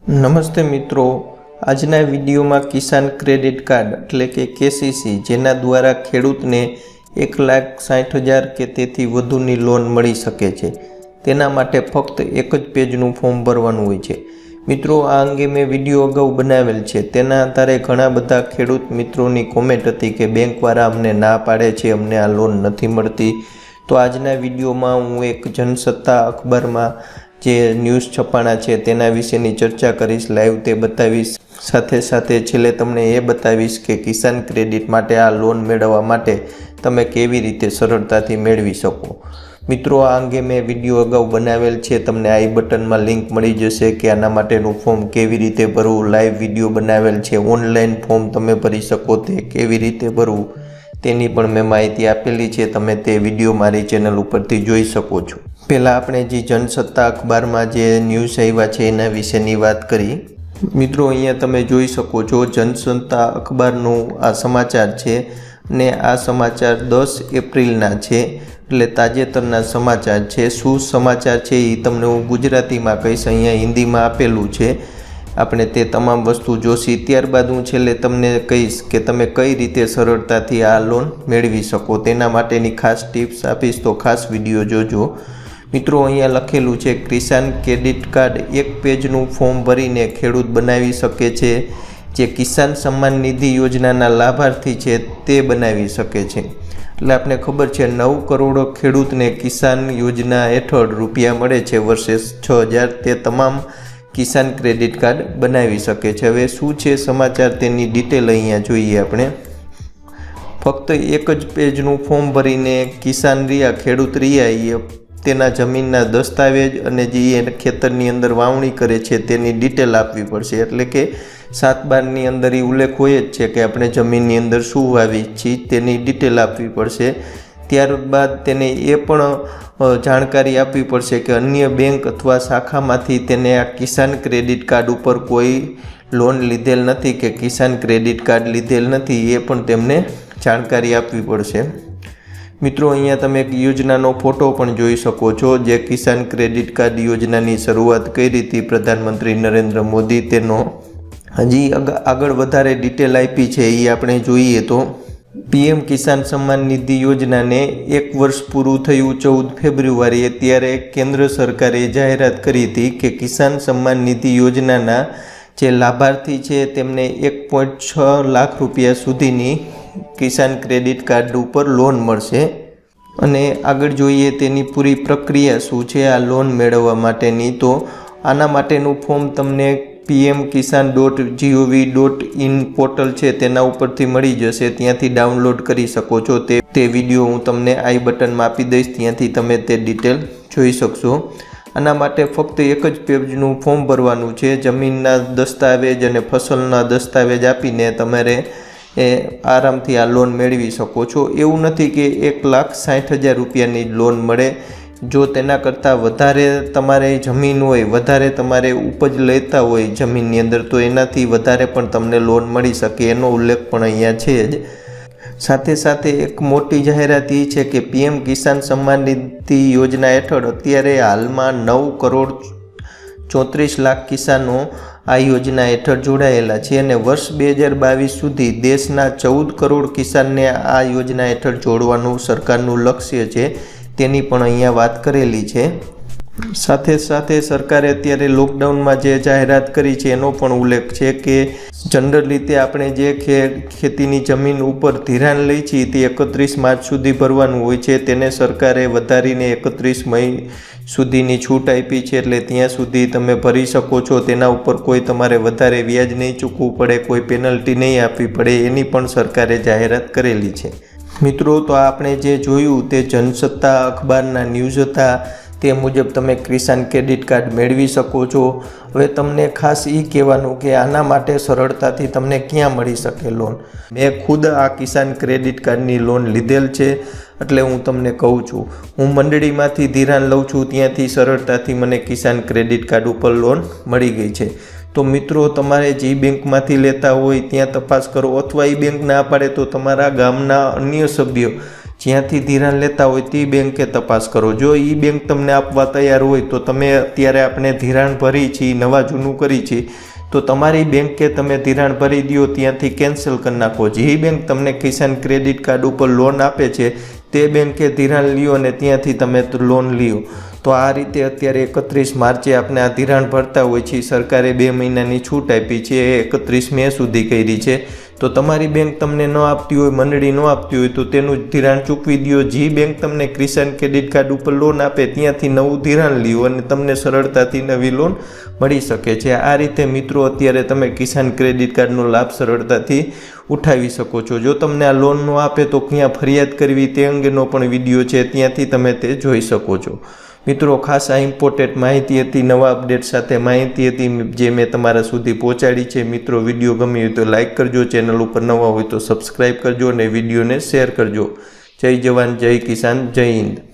નમસ્તે મિત્રો, આજના વિડીયોમાં કિસાન ક્રેડિટ કાર્ડ એટલે કે કેસીસી જેના દ્વારા ખેડૂતને 1,60,000 કે તેથી વધુની લોન મળી શકે છે, તેના માટે ફક્ત એક જ પેજનું ફોર્મ ભરવાનું હોય છે. મિત્રો, આ અંગે મેં વિડીયો અગાઉ બનાવેલ છે. તેના આધારે ઘણા બધા ખેડૂત મિત્રોની કોમેન્ટ હતી કે બેંકવાળા અમને ના પાડે છે, અમને આ લોન નથી મળતી. તો આજના વિડીયોમાં હું એક જનસત્તા અખબારમાં જે ન્યૂઝ છપાણા છે તેના વિશેની ચર્ચા કરીશ, લાઈવ તે બતાવીશ. સાથે સાથે છેલ્લે તમને એ બતાવીશ કે કિસાન ક્રેડિટ માટે આ લોન મેળવવા માટે તમે કેવી રીતે સરળતાથી મેળવી શકો. મિત્રો, આ અંગે મેં વિડીયો અગાઉ બનાવેલ છે, તમને આઈ બટનમાં લિંક મળી જશે કે આના માટેનું ફોર્મ કેવી રીતે ભરવું. લાઈવ વિડીયો બનાવેલ છે, ઓનલાઈન ફોર્મ તમે ભરી શકો તે કેવી રીતે ભરવું તેની પણ મેં માહિતી આપેલી છે. તમે તે વિડીયો મારી ચેનલ ઉપરથી જોઈ શકો છો. પહેલાં આપણે જે જનસત્તા અખબારમાં જે ન્યૂઝ આવ્યા છે એના વિશેની વાત કરી. મિત્રો, અહીંયા તમે જોઈ શકો છો જનસત્તા અખબારનું આ સમાચાર છે અને આ સમાચાર 10 એપ્રિલના છે, એટલે તાજેતરના સમાચાર છે. શું સમાચાર છે એ તમને હું ગુજરાતીમાં કહીશ, અહીંયા હિન્દીમાં આપેલું છે. આપણે તે તમામ વસ્તુ જોશી. ત્યારબાદ હું છેલ્લે તમને કહીશ કે તમે કઈ રીતે સરળતાથી આ લોન મેળવી શકો, તેના માટેની ખાસ ટિપ્સ આપીશ, તો ખાસ વિડીયો જોજો. મિત્રો, અહીંયા લખેલું છે કિસાન ક્રેડિટ કાર્ડ એક પેજનું ફોર્મ ભરીને ખેડૂત બનાવી શકે છે. જે કિસાન સન્માન નિધિ યોજનાના લાભાર્થી છે તે બનાવી શકે છે. એટલે આપણે ખબર છે 9 કરોડ ખેડૂતને કિસાન યોજના હેઠળ રૂપિયા મળે છે વર્ષે 6,000. તે તમામ કિસાન ક્રેડિટ કાર્ડ બનાવી શકે છે. હવે શું છે સમાચાર તેની ડિટેલ અહીંયા જોઈએ આપણે. ફક્ત એક જ પેજનું ફોર્મ ભરીને કિસાન રહ્યા, ખેડૂત રહ્યા, એ તેના જમીનના દસ્તાવેજ અને જે ખેતરની અંદર વાવણી કરે છે તેની ડિટેલ આપવી પડશે. એટલે કે 7/12ની અંદર એ ઉલ્લેખ હોય જ છે કે આપણે જમીનની અંદર શું વાવી છીએ તેની ડિટેલ આપવી પડશે. ત્યારબાદ તેને એ પણ જાણકારી આપવી પડશે કે અન્ય બેંક અથવા શાખામાંથી તેને આ કિસાન ક્રેડિટ કાર્ડ ઉપર કોઈ લોન લીધેલ નથી કે કિસાન ક્રેડિટ કાર્ડ લીધેલ નથી, એ પણ તેમને જાણકારી આપવી પડશે. મિત્રો, અહીંયા તમે એક યોજનાનો ફોટો પણ જોઈ શકો છો, જે કિસાન ક્રેડિટ કાર્ડ યોજનાની શરૂઆત કરી હતી પ્રધાનમંત્રી નરેન્દ્ર મોદી. તેનો હજી આગળ વધારે ડિટેલ આપી છે એ આપણે જોઈએ તો PM કિસાન સન્માન નિધિ યોજનાને 1 વર્ષ પૂરું થયું 14 ફેબ્રુઆરીએ. ત્યારે કેન્દ્ર સરકારે જાહેરાત કરી હતી કે કિસાન સન્માન નિધિ યોજનાના જે લાભાર્થી છે તેમને 1.6 લાખ રૂપિયા સુધીની કિસાન ક્રેડિટ કાર્ડ ઉપર લોન મળશે. અને આગળ જોઈએ તેની પૂરી પ્રક્રિયા શું છે આ લોન મેળવવા માટેની. તો આના માટેનું ફોર્મ તમને pmkisan.gov.in પોર્ટલ છે તેના ઉપરથી મળી જશે, ત્યાંથી ડાઉનલોડ કરી શકો છો. તે વિડીયો હું તમને આઈ બટનમાં આપી દઈશ, ત્યાંથી તમે તે ડિટેલ જોઈ શકશો. આના માટે ફક્ત એક જ પેજનું ફોર્મ ભરવાનું છે. જમીનના દસ્તાવેજ અને ફસલના દસ્તાવેજ આપીને તમારે આરામથી આ લોન મેળવી શકો છો. એવું નથી કે 1,60,000 રૂપિયાની લોન મળે. જો તેના કરતાં વધારે તમારે જમીન હોય, વધારે તમારે ઉપજ લેતા હોય જમીનની અંદર, તો એનાથી વધારે પણ તમને લોન મળી શકે, એનો ઉલ્લેખ પણ અહીંયા છે જ. સાથે સાથે એક મોટી જાહેરાત એ છે કે PM કિસાન સન્માન નિધિ યોજના હેઠળ અત્યારે હાલમાં 9 કરોડ 34 લાખ કિસાનો આ યોજના હેઠળ જોડાયેલા છે અને વર્ષ 2022 સુધી દેશના 14 કરોડ કિસાનને આ યોજના હેઠળ જોડવાનું સરકારનું લક્ષ્ય છે, તેની પણ અહીંયા વાત કરેલી છે. સાથે સાથે સરકારે અત્યારે લોકડાઉનમાં જે જાહેરાત કરી છે એનો પણ ઉલ્લેખ છે કે જનરલ રીતે આપણે જે ખેતીની જમીન ઉપર ધિરાણ લઈ છીએ તે 31 માર્ચ સુધી ભરવાનું હોય છે. તેને સરકારે વધારીને 31 મઈ સુધીની છૂટ આપી છે, એટલે ત્યાં સુધી તમે ભરી શકો છો. તેના ઉપર કોઈ તમારે વધારે વ્યાજ નહીં ચૂકવવું પડે, કોઈ પેનલ્ટી નહીં આપવી પડે, એની પણ સરકારે જાહેરાત કરેલી છે. મિત્રો, તો આપણે જે જોયું તે જનસત્તા અખબારના ન્યૂઝ હતા, તે મુજબ તમે કિસાન ક્રેડિટ કાર્ડ મેળવી શકો છો. હવે તમને ખાસ એ કહેવાનું કે આના માટે સરળતાથી તમને ક્યાં મળી શકે લોન. મેં ખુદ આ કિસાન ક્રેડિટ કાર્ડની લોન લીધેલ છે, એટલે હું તમને કહું છું. હું મંડળીમાંથી ધિરાણ લઉં છું, ત્યાંથી સરળતાથી મને કિસાન ક્રેડિટ કાર્ડ ઉપર લોન મળી ગઈ છે. તો મિત્રો, તમારે જે બેંકમાંથી લેતા હોય ત્યાં તપાસ કરો, અથવા એ બેંક ના પાડે તો તમારા ગામના અન્ય સભ્યો જ્યાંથી ધિરાણ લેતા હોય તે બેંકે તપાસ કરો. જો એ બેંક તમને આપવા તૈયાર હોય તો તમે અત્યારે આપણે ધિરાણ ભરી છે, નવા જૂનું કરી છે, તો તમારી બેંકે તમે ધિરાણ ભરી દો, ત્યાંથી કેન્સલ કરી નાખો. જે બેંક તમને કિસાન ક્રેડિટ કાર્ડ ઉપર લોન આપે છે તે બેંકે ધિરાણ લ્યો અને ત્યાંથી તમે લોન લ્યો. તો આ રીતે અત્યારે 31 માર્ચે આપણે આ ધિરાણ ભરતા હોય છે. સરકારે 2 મહિનાની છૂટ આપી છે, એ 31 મે સુધી કરી છે. તો તમારી બેંક તમને ન આપતી હોય, મંડળી ન આપતી હોય તો તેનું ધિરાણ ચૂકવી દો. જે બેંક તમને કિસાન ક્રેડિટ કાર્ડ ઉપર લોન આપે ત્યાંથી નવું ધિરાણ લ્યો અને તમને સરળતાથી નવી લોન મળી શકે છે. આ રીતે મિત્રો અત્યારે તમે કિસાન ક્રેડિટ કાર્ડનો લાભ સરળતાથી ઉઠાવી શકો છો. જો તમને આ લોન ન આપે તો ક્યાં ફરિયાદ કરવી તે અંગેનો પણ વિડીયો છે, ત્યાંથી તમે તે જોઈ શકો છો. મિત્રો ખાસ આ ઇમ્પોર્ટન્ટ માહિતી હતી, નવા અપડેટ સાથે માહિતી હતી જે મેં તમારા સુધી પહોંચાડી છે. મિત્રો વિડીયો ગમ્યો હોય તો લાઇક કરજો, ચેનલ ઉપર નવા હોય તો સબસ્ક્રાઈબ કરજો અને વિડીયોને શેર કરજો. જય જવાન, જય કિસાન, જય હિન્દ.